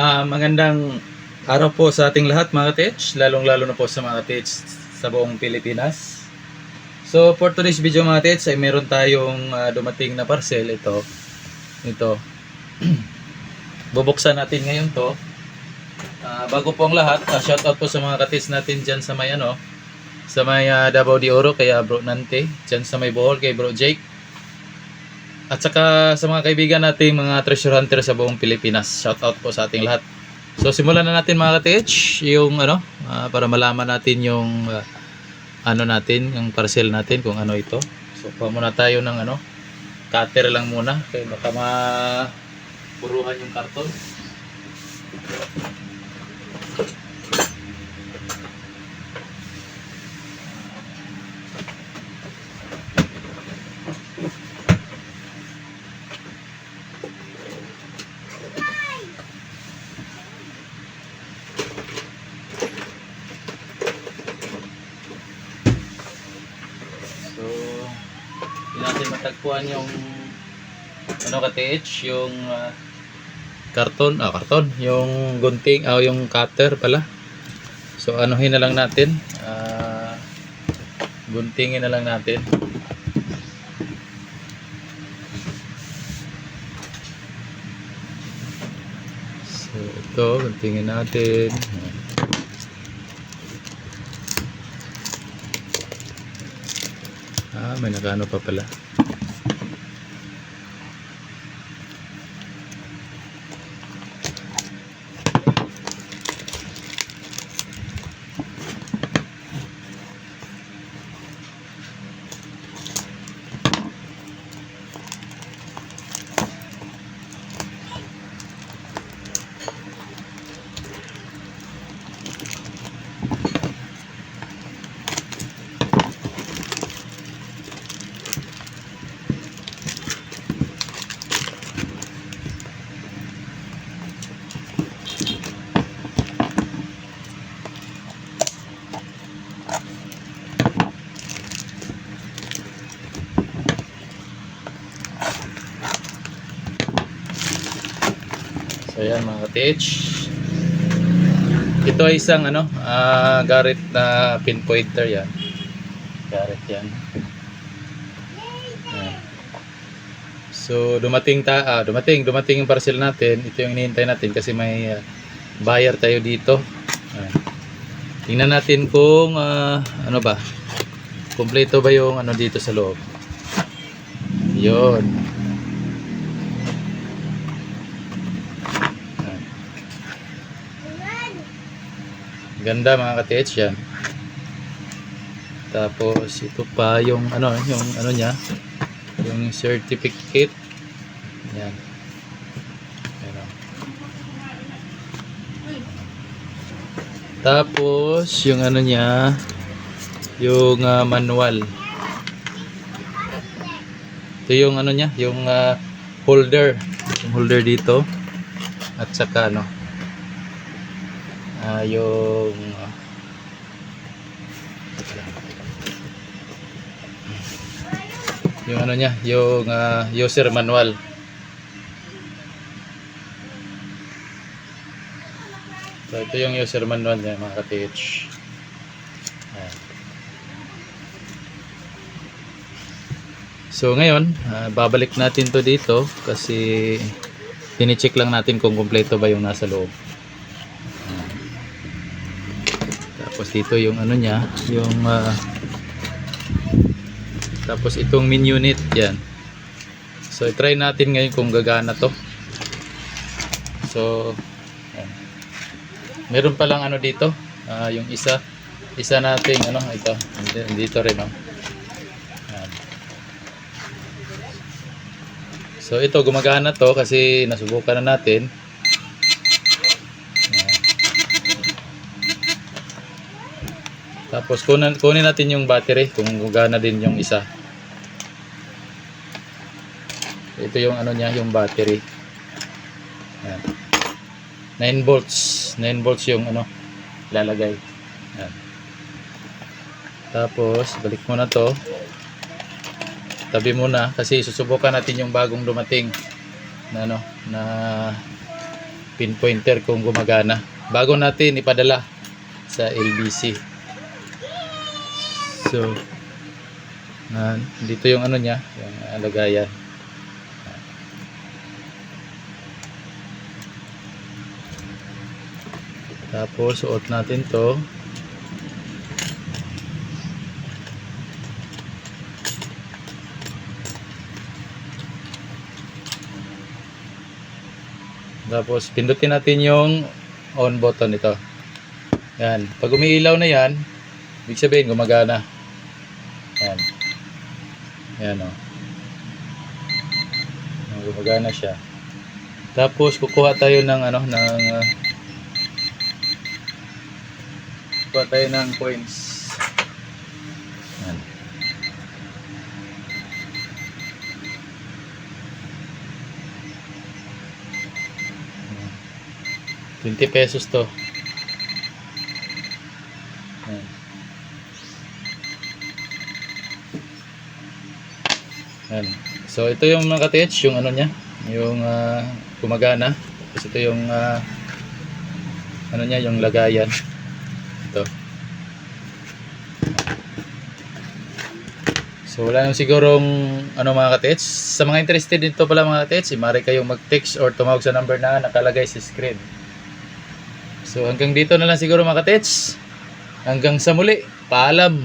Magandang araw po sa ating lahat mga ka-TH, lalong-lalo na po sa mga ka-TH sa buong Pilipinas. So for today's video mga ka-TH ay meron tayong dumating na parcel. Ito. Bubuksan natin ngayon to. Bago po ang lahat, shoutout po sa mga ka-TH natin dyan sa may sa may Davao de Oro, kaya Bro Nante, dyan sa may Bohol kay Bro Jake. At saka sa mga kaibigan nating mga treasure hunter sa buong Pilipinas. Shout out po sa ating lahat. So simulan na natin mga ka-TH yung para malaman natin yung yung parcel natin kung ano ito. So kuha muna tayo ng cutter lang muna kaya baka maburuhan yung karton. Hindi natin matagpuan yung ka-TH, yung karton, yung gunting, yung cutter pala. So anuhin na lang natin, guntingin na lang natin. So ito, guntingin natin. May nakano pa pala. So yan mga ka-TH, ito ay isang Garrett na pinpointer. Yan Garrett yan. So dumating yung parcel natin. Ito yung hinihintay natin kasi may buyer tayo dito. Tingnan natin kung kumpleto ba yung dito sa loob. Yun. Ganda mga ka-TH yan. Tapos ito pa yung niya, yung certificate. Yan. Tapos yung niya, yung manual. Ito yung niya, yung holder. Yung holder dito. At saka yung niya, yung user manual. So ito yung user manual niya mga ka-TH. So ngayon, babalik natin to dito kasi tini-check lang natin kung kumpleto ba yung nasa loob. Tapos dito yung niya, yung tapos itong min unit yan. So i-try natin ngayon kung gagana to. So yan. Meron pa lang dito, yung isa nating ito dito rin yan. So ito gumagana to kasi nasubukan na natin. Tapos kunin natin yung battery kung gumagana din yung isa. Ito yung niya, yung battery. Ayan. 9 volts yung ilalagay. Ayan. Tapos balik muna to. Tabi muna kasi susubukan natin yung bagong dumating na pinpointer kung gumagana bago natin ipadala sa LBC. So dito yung ano niya, yung lagayan. Tapos suot natin to. Tapos pindutin natin yung on button nito. Yan. Pag umiilaw na yan, ibig sabihin gumagana. Yan. Yan o. Gumagana siya. Tapos kukuha tayo ng ano, kukuha tayo ng coins. Yan. ₱20 to. Yan. Yan. So ito yung mga ka-TH, yung ano niya, yung gumagana. Tapos ito yung ano niya, yung lagayan. Ito. So wala nang sigurong ano mga ka-TH. Sa mga interested dito pala mga ka-TH, maaari kayong mag-text or tumawag sa number na nakalagay sa screen. So hanggang dito na lang siguro mga ka-TH. Hanggang sa muli. Paalam.